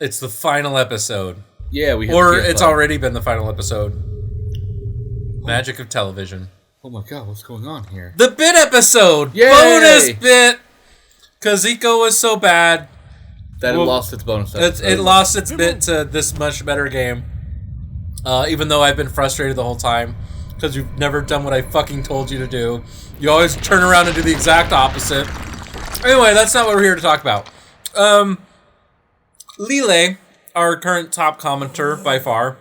It's the final episode. Yeah, we have Or it's already been the final episode. Magic of television. Oh my god, what's going on here? The bit episode! Yay! Bonus bit! Because Eco was so bad. That it lost its bonus episode. It lost its bit to this much better game. Even though I've been frustrated the whole time. Because you've never done what I fucking told you to do. You always turn around and do the exact opposite. Anyway, that's not what we're here to talk about. Lile, our current top commenter by far.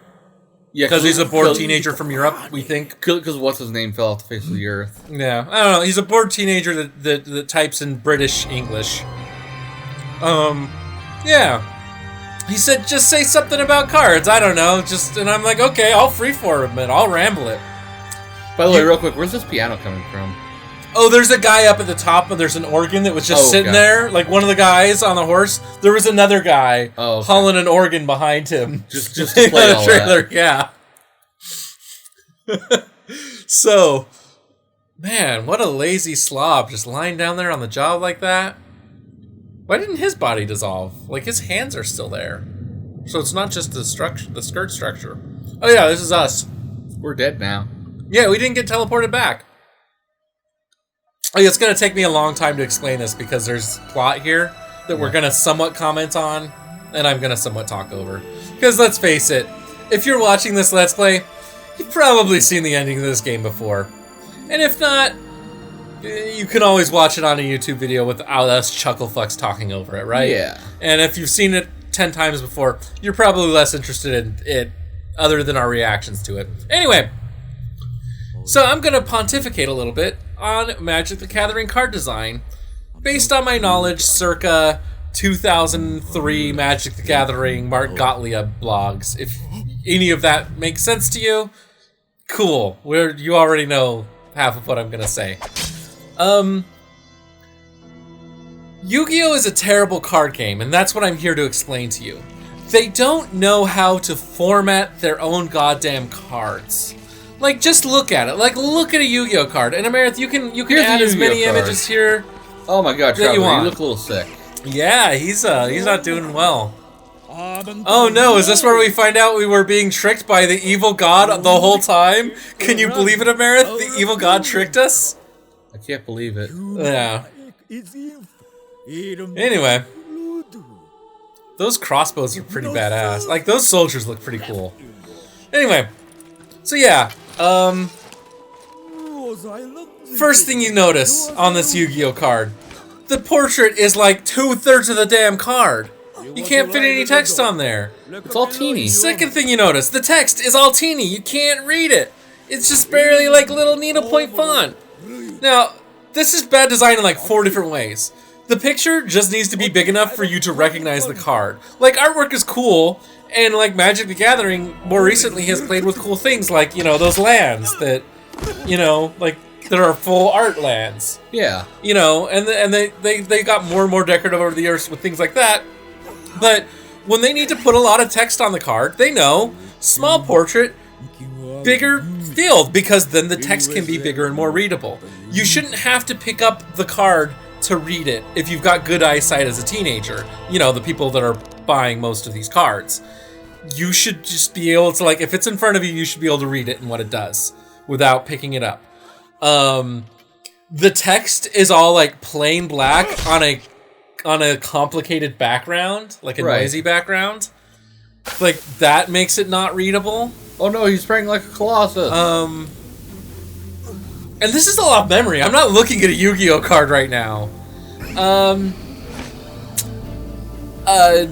Yeah, because he's a bored teenager from Europe, we think. Because what's his name fell off the face of the earth. Yeah, I don't know. He's a bored teenager that types in British English. Yeah. He said, just say something about cards. I don't know. And I'm like, okay, I'll freeform it. I'll ramble it. By the way, real quick, where's this piano coming from? Oh, there's a guy up at the top, and there's an organ that was just sitting there. Like one of the guys on the horse. There was another guy hauling an organ behind him. Just to play all trailer, that. yeah. So, man, what a lazy slob. Just lying down there on the job like that. Why didn't his body dissolve? Like, his hands are still there. So it's not just the skirt structure. Oh yeah, this is us. We're dead now. Yeah, we didn't get teleported back. Oh, yeah, it's going to take me a long time to explain this because there's plot here that we're going to somewhat comment on, and I'm going to somewhat talk over. Because let's face it, if you're watching this Let's Play, you've probably seen the ending of this game before. And if not, you can always watch it on a YouTube video without us chucklefucks talking over it, right? Yeah. And if you've seen it 10 times before, you're probably less interested in it other than our reactions to it. Anyway, so I'm going to pontificate a little bit on Magic the Gathering card design based on my knowledge circa 2003 Magic the Gathering Mark Gottlieb blogs. If any of that makes sense to you, cool. You already know half of what I'm going to say. Yu-Gi-Oh! Is a terrible card game, and that's what I'm here to explain to you. They don't know how to format their own goddamn cards. Like, just look at it. Like, look at a Yu-Gi-Oh card. And Amarith, you can add as many images here. Oh my god, Trevor, you look a little sick. Yeah, he's not doing well. Oh no, is this where we find out we were being tricked by the evil god the whole time? Can you believe it, Amarith? The evil god tricked us? I can't believe it. Yeah. Anyway. Those crossbows are pretty badass. Like, those soldiers look pretty cool. Anyway. So yeah, first thing you notice on this Yu-Gi-Oh card, the portrait is like 2/3 of the damn card. You can't fit any text on there. It's all teeny. Second thing you notice, the text is all teeny. You can't read it. It's just barely like little needlepoint font. Now, this is bad design in like 4 different ways. The picture just needs to be big enough for you to recognize the card. Like, artwork is cool. And like Magic the Gathering, more recently has played with cool things like, you know, those lands that, you know, like that are full art lands. Yeah. You know, and they got more and more decorative over the years with things like that. But when they need to put a lot of text on the card, they know small portrait, bigger field, because then the text can be bigger and more readable. You shouldn't have to pick up the card to read it if you've got good eyesight as a teenager. You know, the people that are buying most of these cards. You should just be able to, like, if it's in front of you, you should be able to read it and what it does without picking it up. The text is all like plain black on a complicated background, like a noisy background. Like, that makes it not readable. Oh no, he's praying like a Colossus. And this is all off memory. I'm not looking at a Yu-Gi-Oh card right now.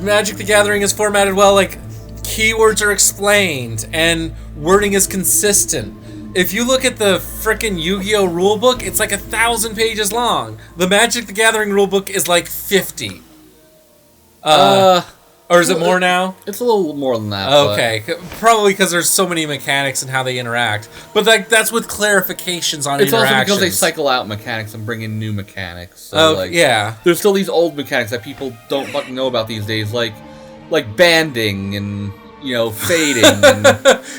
Magic the Gathering is formatted well, like, keywords are explained, and wording is consistent. If you look at the frickin' Yu-Gi-Oh rulebook, it's like 1,000 pages long. The Magic the Gathering rulebook is like 50. Or is it more now? It's a little more than that. Okay, probably because there's so many mechanics and how they interact. But that's with clarifications on it's interactions. Also because they cycle out mechanics and bring in new mechanics. So yeah. There's still these old mechanics that people don't fucking know about these days, like banding and, you know, fading. And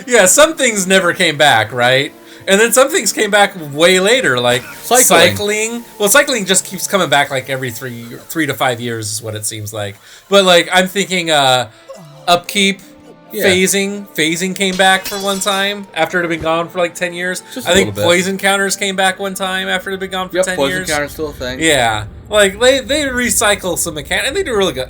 yeah, some things never came back, right? And then some things came back way later, like Cycling. Well, cycling just keeps coming back like every 3 to 5 years is what it seems like. But like I'm thinking upkeep, phasing came back for one time after it had been gone for like 10 years. I think poison counters came back one time after it had been gone for 10 years. Poison counters still a thing. Yeah. Like they recycle some mechanics and they do really good.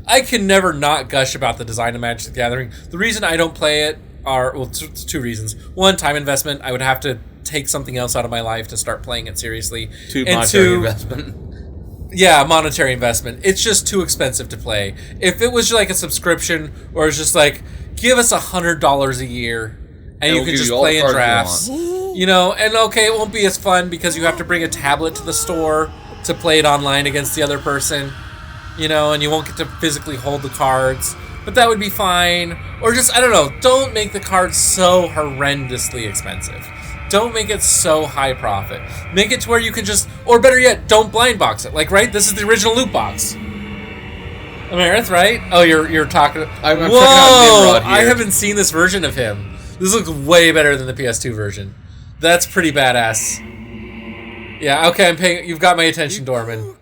I can never not gush about the design of Magic the Gathering. The reason I don't play it are, well, two reasons. One, time investment. I would have to take something else out of my life to start playing it seriously. Monetary investment. Yeah, monetary investment. It's just too expensive to play. If it was like a subscription or it's just like, give us $100 a year and you can just play in drafts. You know, and okay, it won't be as fun because you have to bring a tablet to the store to play it online against the other person. You know, and you won't get to physically hold the cards. But that would be fine. Or just, I don't know, don't make the cards so horrendously expensive. Don't make it so high profit. Make it to where you can just, or better yet, don't blind box it. Like, right? This is the original loot box. Amarith, right? Oh, you're talking. I'm checking out Nimrod here. I haven't seen this version of him. This looks way better than the PS2 version. That's pretty badass. Yeah, okay, I'm paying. You've got my attention, Dorman.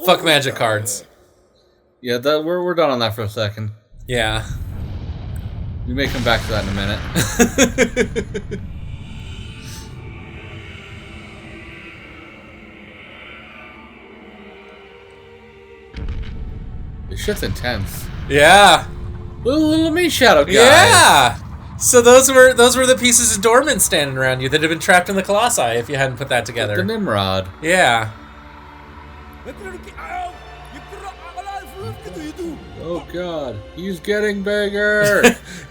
Fuck magic cards. Yeah, we're done on that for a second. Yeah. We may come back to that in a minute. This shit's intense. Yeah. Little me shadow guy. Yeah. So those were the pieces of Dorman standing around you that had been trapped in the Colossi. If you hadn't put that together. The Nimrod. Yeah. Oh god, he's getting bigger.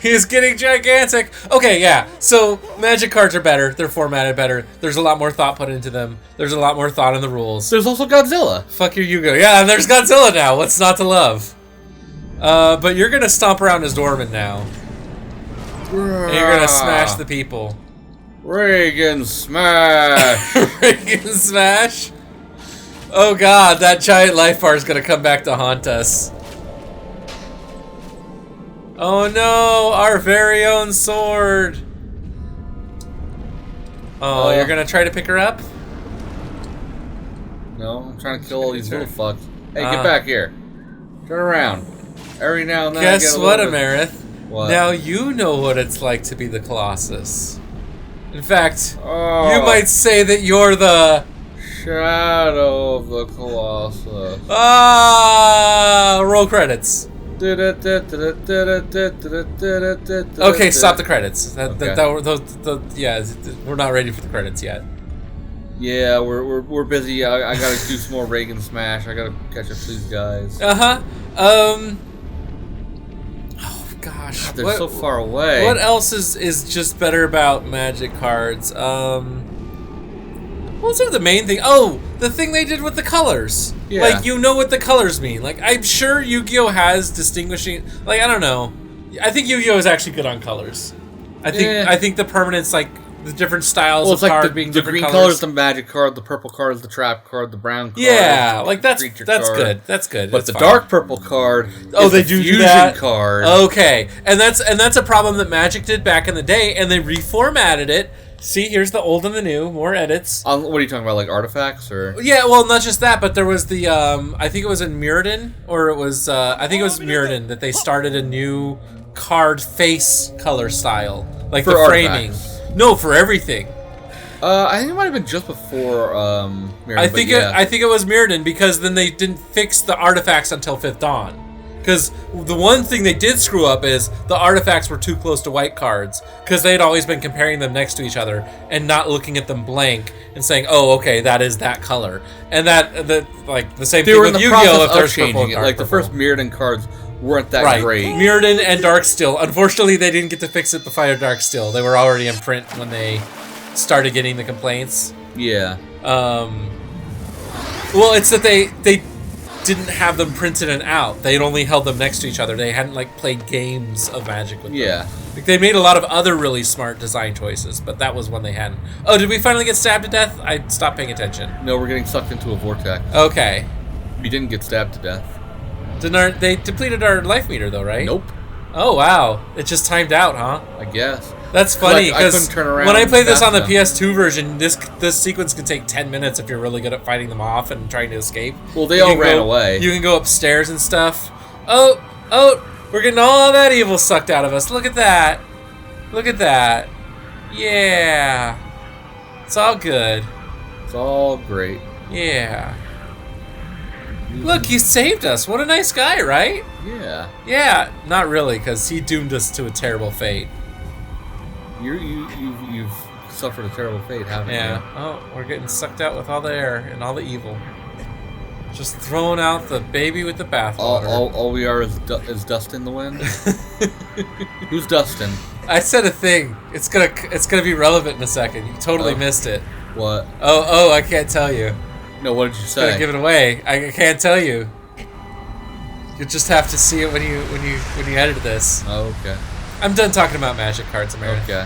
He's getting gigantic. Okay, yeah. So magic cards are better. They're formatted better. There's a lot more thought put into them. There's a lot more thought in the rules. There's also Godzilla. Fuck your Yu-Gi-Oh. Yeah, and there's Godzilla now. What's not to love? But you're gonna stomp around as Dorman now. And you're gonna smash the people. Raegan smash. Raegan smash. Oh god, that giant life bar is gonna come back to haunt us. Oh no, our very own sword. Oh, you're gonna try to pick her up? No, I'm trying to kill all these little fucks. Hey, get back here. Turn around. Every now and then Guess what, Amarith? What? Now you know what it's like to be the Colossus. In fact, you might say that you're the... Shadow of the Colossus. Roll credits. Okay, stop the credits. Yeah, we're not ready for the credits yet. Yeah, we're busy. I gotta do some more Raegan smash. I gotta catch up to these guys. Oh gosh, they're so far away. What else is just better about Magic cards? What's the main thing? Oh, the thing they did with the colors. Yeah. Like, you know what the colors mean. Like, I'm sure Yu-Gi-Oh! Has distinguishing... Like, I don't know. I think Yu-Gi-Oh! Is actually good on colors. I think the permanence, like, the different styles of card being different colors. The green color is the magic card, the purple card is the trap card, the brown card yeah, is like, that's good. That's good. But the dark purple card is they the do fusion that? card. Okay. And that's a problem that Magic did back in the day, and they reformatted it. See, here's the old and the new, more edits. What are you talking about, like artifacts or? Yeah, well, not just that, but there was the I think it was in Mirrodin, or it was I think it was Mirrodin that they started a new card face color style, like for the artifacts. framing. No, for everything. I think it might have been just before Mirrodin. I think it was Mirrodin because then they didn't fix the artifacts until Fifth Dawn. Because the one thing they did screw up is the artifacts were too close to white cards because they had always been comparing them next to each other and not looking at them blank and saying, "Oh, okay, that is that color." And that like the same thing with Yu-Gi-Oh! If there's purple changing it. Like the first Mirrodin cards weren't that great. Mirrodin and Dark Steel. Unfortunately, they didn't get to fix it before Dark Steel. They were already in print when they started getting the complaints. Yeah. Well, it's that they didn't have them printed and out. They'd only held them next to each other. They hadn't like played games of Magic with them. Yeah. Like, they made a lot of other really smart design choices, but that was one they hadn't. Oh, did we finally get stabbed to death? I stopped paying attention. No, we're getting sucked into a vortex. Okay. We didn't get stabbed to death. They depleted our life meter though, right? Nope. Oh wow. It just timed out, huh? I guess. That's funny I couldn't because turn around when I played this fast on the enough. PS2 version, this sequence can take 10 minutes if you're really good at fighting them off and trying to escape. Well, they You all can ran go- away. You can go upstairs and stuff. Oh, we're getting all that evil sucked out of us. Look at that. Look at that. Yeah. It's all good. It's all great. Yeah. Look, you saved us. What a nice guy, right? Yeah. Yeah, not really, because he doomed us to a terrible fate. You've suffered a terrible fate, haven't Yeah. you? Oh, we're getting sucked out with all the air and all the evil. Just throwing out the baby with the bathwater. All we are is dust in the wind. Who's Dustin? I said a thing. It's gonna be relevant in a second. You totally Oh. missed it. What? Oh, I can't tell you. No, what did you Gonna say? give it away. I can't tell you. You just have to see it when you edit this. Oh, okay. I'm done talking about magic cards, Amarith. Okay.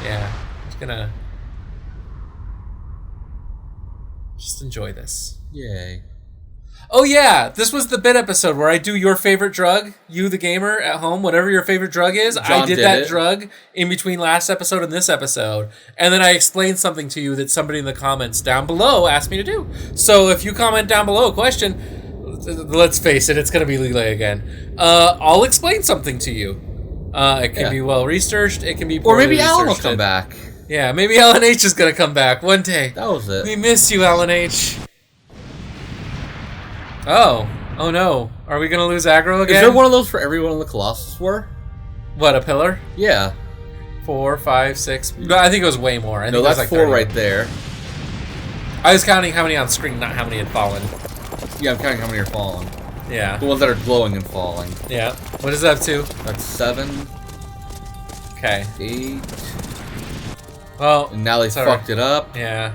Yeah. I'm just gonna enjoy this. Yay. Oh yeah, this was the bit episode where I do your favorite drug, you the gamer at home, whatever your favorite drug is. I John did did that it. drug in between last episode and this episode, and then I explained something to you that somebody in the comments down below asked me to do. So if you comment down below a question, let's face it, it's going to be Lele again. I'll explain something to you. It can be well researched, it can be Or poorly maybe Alan will researched. come back. Yeah, maybe Alan H is going to come back one day. That was it. We miss you, Alan H. Oh no. Are we gonna lose aggro again? Is there one of those for everyone in the Colossus War? What, a pillar? Yeah. 4, 5, 6. No, I think it was way more. I think No, it was that's like 4 30. right there. I was counting how many on screen, not how many had fallen. Yeah, I'm counting how many are falling. Yeah. The ones that are glowing and falling. Yeah. What is that to? That's 7, Okay. 8. Well, And now they sorry. fucked it up. Yeah.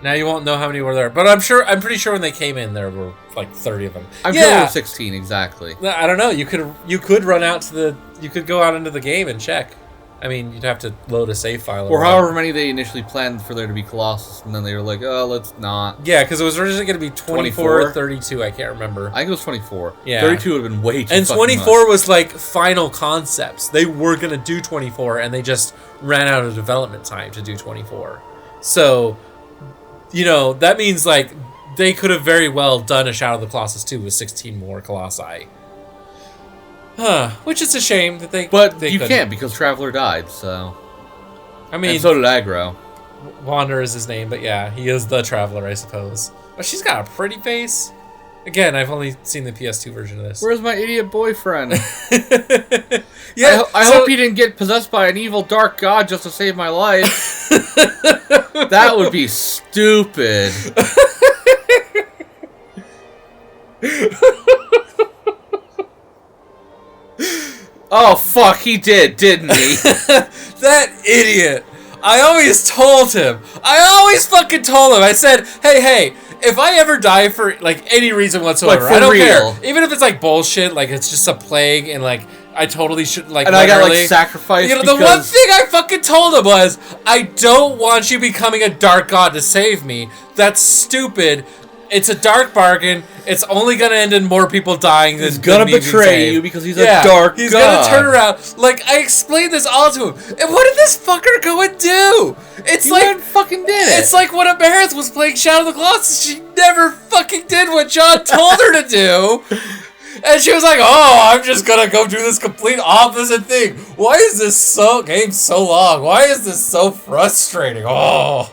Now you won't know how many were there, but I'm pretty sure when they came in there were like 30 of them. I'm sure there were 16 exactly. I don't know. You could run out to you could go out into the game and check. I mean, you'd have to load a save file Or whatever. however many they initially planned for there to be Colossus, and then they were like, oh, let's not. Yeah, because it was originally going to be 24 or 24? 32. I can't remember. I think it was 24. Yeah. 32 would have been way too And fucking 24 much. was like final concepts. They were going to do 24, and they just ran out of development time to do 24. So, that means like they could have very well done a Shadow of the Colossus 2 with 16 more Colossi. Which is a shame that they. But they you couldn't. can't because Traveler died, so. I mean, And so did Aggro. Wander is his name, but yeah, he is the Traveler, I suppose. But she's got a pretty face. Again, I've only seen the PS2 version of this. Where's my idiot boyfriend? Yeah, I hope he didn't get possessed by an evil dark god just to save my life. That would be stupid. Oh, fuck, he did, didn't he? That idiot. I always told him. I always fucking told him. I said, hey, if I ever die for, like, any reason whatsoever, Like, for I don't real. care. Even if it's, like, bullshit, like, it's just a plague, and, like, I totally should, like, And I got, like, literally- sacrificed the one because- thing I fucking told him was, I don't want you becoming a dark god to save me. That's stupid. It's a dark bargain. It's only gonna end in more people dying than He's gonna than me being betray saved. you because he's a dark He's god. gonna turn around. Like, I explained this all to him. And what did this fucker go and do? It's He like went and fucking did it. It's like when Amarith was playing Shadow of the Colossus. She never fucking did what John told her to do. And she was like, "Oh, I'm just gonna go do this complete opposite thing. Why is this game so long? Why is this so frustrating? Oh,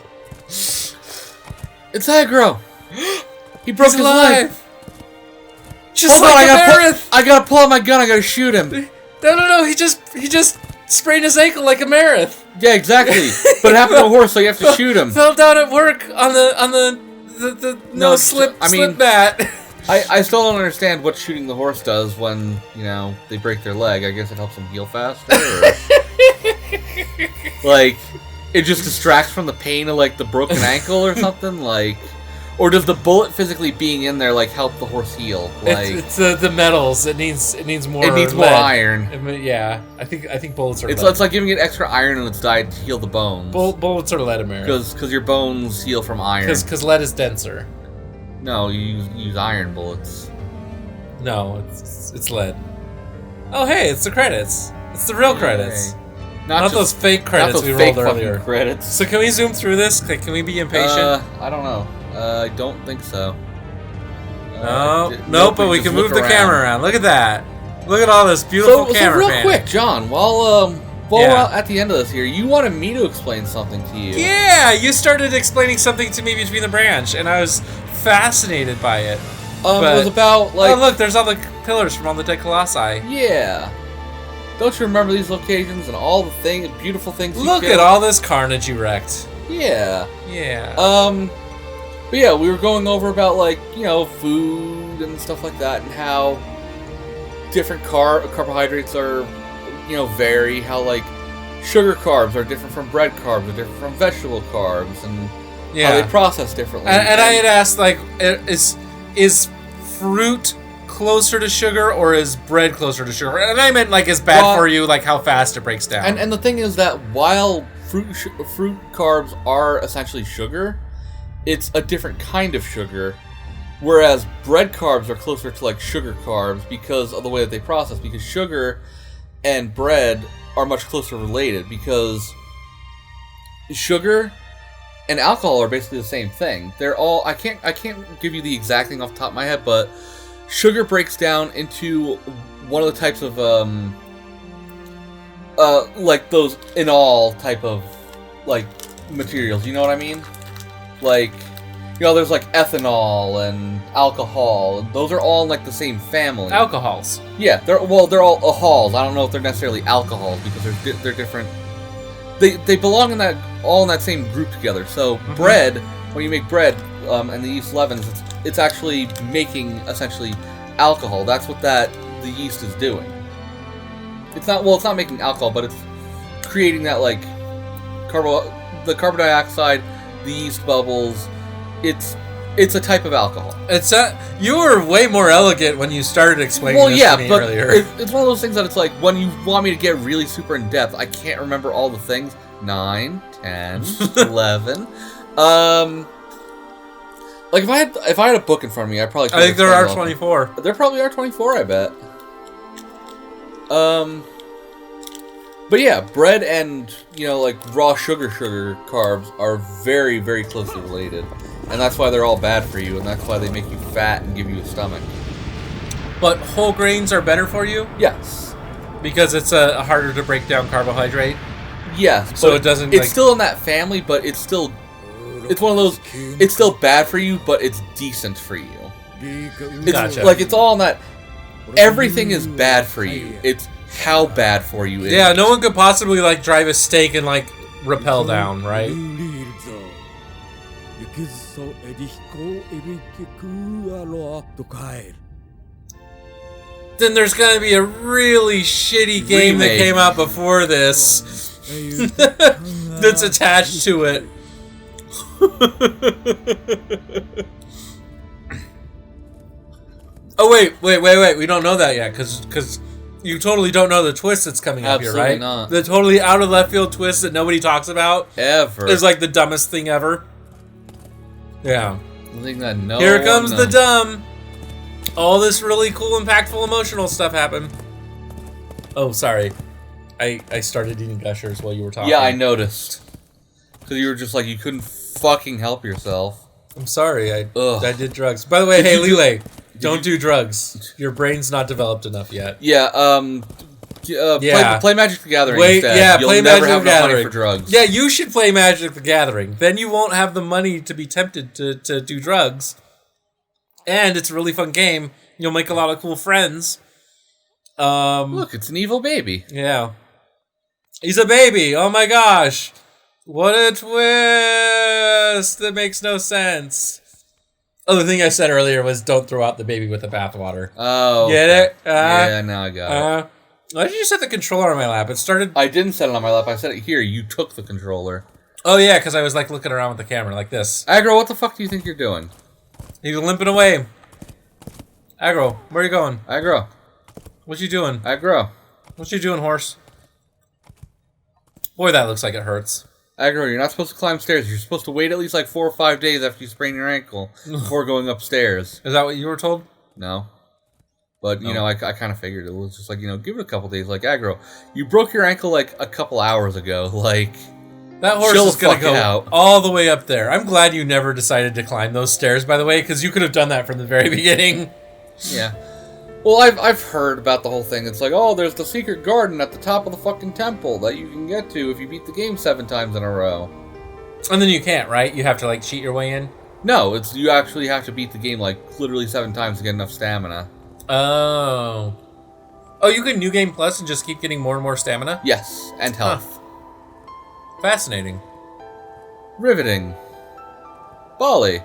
It's Aggro. He broke he's his leg. alive. Just Hold on, like Amarith. I gotta pull out my gun. I gotta shoot him. No. He just sprained his ankle like Amarith. Yeah, exactly. But it happened to a horse, so you have to shoot him. Fell down at work on the No, slip I mean- slip mat. I still don't understand what shooting the horse does when, they break their leg. I guess it helps them heal faster. Or, like, it just distracts from the pain of, like, the broken ankle or something? Like, or does the bullet physically being in there, like, help the horse heal? Like, It's the metals. It needs more. it needs more lead. iron. Yeah, I think bullets are. It's lead. like giving it extra iron in its diet to heal the bones. Bullets are lead, America. Because your bones heal from iron. Because lead is denser. No, you use iron bullets. No, it's lead. Oh hey, it's the credits. It's the real credits. Not those fake credits not those we fake rolled fucking earlier. credits. So can we zoom through this? Like, can we be impatient? I don't know. I don't think so. No, but we can move the camera around. Look at that. Look at all this beautiful camera. So real quick, John, while we're at the end of this here, you wanted me to explain something to you. Yeah, you started explaining something to me between the branch, and I was fascinated by it. It was about, like... Oh, look, there's all the pillars from all the dead Colossi. Yeah. Don't you remember these locations and all the beautiful things you Look killed? at all this carnage you wrecked. Yeah. Yeah. But yeah, we were going over about, like, you know, food and stuff like that, and how different carbohydrates are, you know, vary. How, like, sugar carbs are different from bread carbs, are different from vegetable carbs, and how they process differently. And I had asked, like, is fruit closer to sugar, or is bread closer to sugar? And I meant, like, is bad for you, like how fast it breaks down. And the thing is that while fruit carbs are essentially sugar, it's a different kind of sugar, whereas bread carbs are closer to, like, sugar carbs because of the way that they process, because sugar and bread are much closer related, because sugar and alcohol are basically the same thing. They're all... I can't give you the exact thing off the top of my head, but sugar breaks down into one of the types of, like those enol type of, like, materials, you know what I mean? Like, you know, there's, like, ethanol and alcohol, and those are all in, like, the same family. Alcohols. Yeah, they're all ahols. I don't know if they're necessarily alcohols, because they're different. They belong in all in that same group together. So bread, when you make bread, and the yeast leavens, it's actually making essentially alcohol. That's what the yeast is doing. It's not making alcohol, but it's creating that, like, the carbon dioxide, the yeast bubbles. It's a type of alcohol. You were way more elegant when you started explaining this to me earlier. It's one of those things that it's like, when you want me to get really super in depth, I can't remember all the things. 9, 10, 11. Like, if I had a book in front of me, I probably could. I think there are 24. There probably are 24, I bet. But yeah, bread and, you know, like, raw sugar carbs are very, very closely related. And that's why they're all bad for you, and that's why they make you fat and give you a stomach. But whole grains are better for you? Yes. Because it's a harder to break down carbohydrate? Yes. So it doesn't... It's still in that family, but it's one of those... It's still bad for you, but it's decent for you. Gotcha. Like, it's all in that... Everything is bad for you. It's how bad for you is. Yeah, no one could possibly, like, drive a steak and, like, rappel down, right? Then there's gonna be a really shitty game that came out before this that's attached to it. Oh, wait. We don't know that yet, because you totally don't know the twist that's coming up here, right? Not. The totally out of left field twist that nobody talks about. Ever. Is like the dumbest thing ever. Yeah. I think that Here comes the dumb. All this really cool, impactful, emotional stuff happened. Oh, sorry. I started eating Gushers while you were talking. Yeah, I noticed. Because you were just like, you couldn't fucking help yourself. I'm sorry, I did drugs. By the way, hey, Lele, don't do drugs. Your brain's not developed enough yet. Yeah, play Magic the Gathering instead. Yeah, You'll play never Magic have the enough Gathering. money for drugs. Yeah, you should play Magic the Gathering. Then you won't have the money to be tempted to do drugs. And it's a really fun game. You'll make a lot of cool friends. Look, it's an evil baby. Yeah. He's a baby. Oh my gosh. What a twist. That makes no sense. Oh, the thing I said earlier was don't throw out the baby with the bathwater. Oh. Get it? Yeah, now I got it. Why did you set the controller on my lap? It started... I didn't set it on my lap. I set it here. You took the controller. Oh, yeah, because I was, like, looking around with the camera like this. Aggro, what the fuck do you think you're doing? He's limping away. Aggro, where are you going? Aggro. What you doing? Aggro. What you doing, horse? Boy, that looks like it hurts. Aggro, you're not supposed to climb stairs. You're supposed to wait at least like 4 or 5 days after you sprain your ankle before going upstairs. Is that what you were told? No. But, you know, I kind of figured it was just like, you know, give it a couple days. Like, aggro, you broke your ankle like a couple hours ago. Like, that horse is going to go all the way up there. I'm glad you never decided to climb those stairs, by the way, because you could have done that from the very beginning. Yeah. Well, I've heard about the whole thing. It's like, oh, there's the secret garden at the top of the fucking temple that you can get to if you beat the game 7 times in a row. And then you can't, right? You have to, like, cheat your way in? No, you actually have to beat the game, like, literally 7 times to get enough stamina. Oh. Oh, you can New Game Plus and just keep getting more and more stamina? Yes, and health. Huh. Fascinating. Riveting. Bali.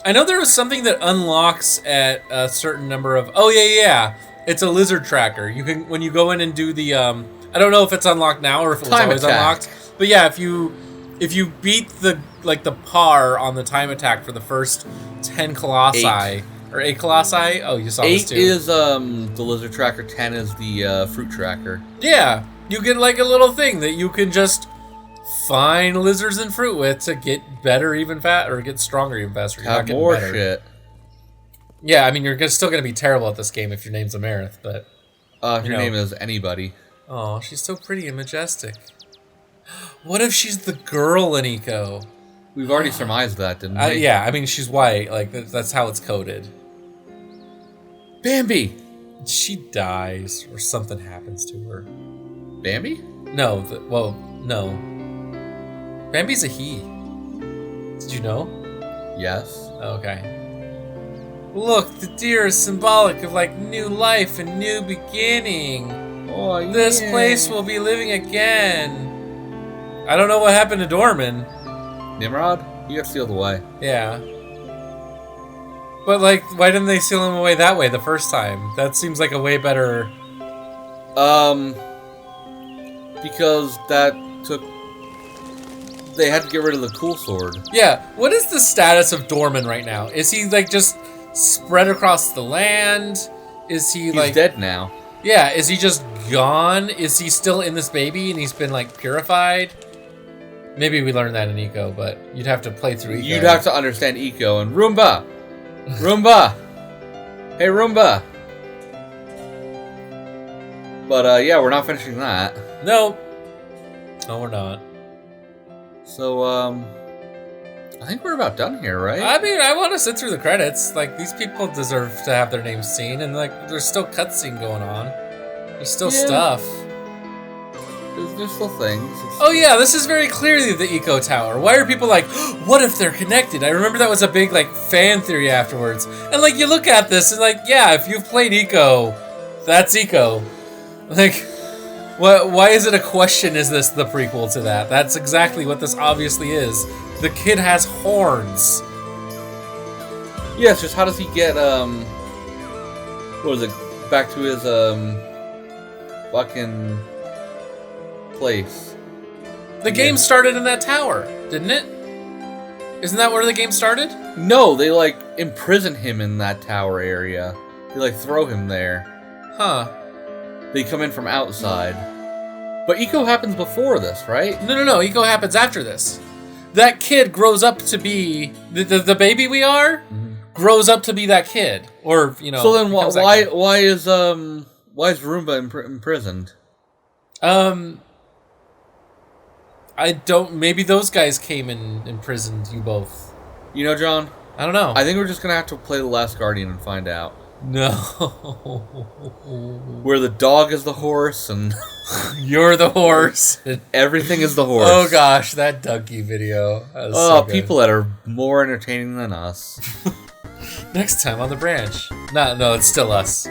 I know there was something that unlocks at a certain number of... Oh, yeah. It's a lizard tracker. You can, when you go in and do the... I don't know if it's unlocked now or if it was always unlocked. But yeah, if you beat the par on the time attack for the first 10 Colossi... 8. Or 8 Colossi? Oh, you saw this too. 8 is the lizard tracker, 10 is the fruit tracker. Yeah, you get like a little thing that you can just find lizards and fruit with to get better even faster, or get stronger even faster. Have more shit. Yeah, I mean, you're still going to be terrible at this game if your name's Amarith, but... if your name is anybody. Oh, she's so pretty and majestic. What if she's the girl in Eco? We've already surmised that, didn't we? Yeah, I mean, she's white. Like, that's how it's coded. Bambi! She dies, or something happens to her. Bambi? No, no. Bambi's a he. Did you know? Yes. Okay. Look, the deer is symbolic of, like, new life and new beginning. Oh, yeah. This place will be living again. I don't know what happened to Dorman. Nimrod? He got sealed away. Yeah. But, like, why didn't they seal him away that way the first time? That seems like a way better... Because that took... They had to get rid of the cool sword. Yeah. What is the status of Dorman right now? Is he, like, just spread across the land? Is he, like... He's dead now. Yeah, is he just gone? Is he still in this baby and he's been, like, purified? Maybe we learned that in Eco, but you'd have to play through Eco. You'd have to understand Eco and Roomba! Roomba! Hey, Roomba! But, yeah, we're not finishing that. No. No, we're not. So, I think we're about done here, right? I mean, I want to sit through the credits. Like, these people deserve to have their names seen, and, like, there's still cutscene going on. There's still stuff. There's still things. Oh yeah, this is very clearly the Eco Tower. Why are people like, what if they're connected? I remember that was a big, like, fan theory afterwards. And, like, you look at this and, like, yeah, if you've played Eco, that's Eco. Like, why is it a question, is this the prequel to that? That's exactly what this obviously is. The kid has horns. Yeah, it's just how does he get, what was it, back to his, fucking... place. The game started in that tower, didn't it? Isn't that where the game started? No, they, like, imprison him in that tower area. They, like, throw him there. Huh. They come in from outside. But Eco happens before this, right? No. Eco happens after this. That kid grows up to be... The baby we are grows up to be that kid. Or, you know... So then why is Roomba imprisoned? I don't... Maybe those guys came and imprisoned you both. You know, John? I don't know. I think we're just gonna have to play The Last Guardian and find out. No. Where the dog is the horse and... You're the horse. Everything is the horse. Oh gosh, that Donkey video. That was so people that are more entertaining than us. Next time on The Branch. No, it's still us.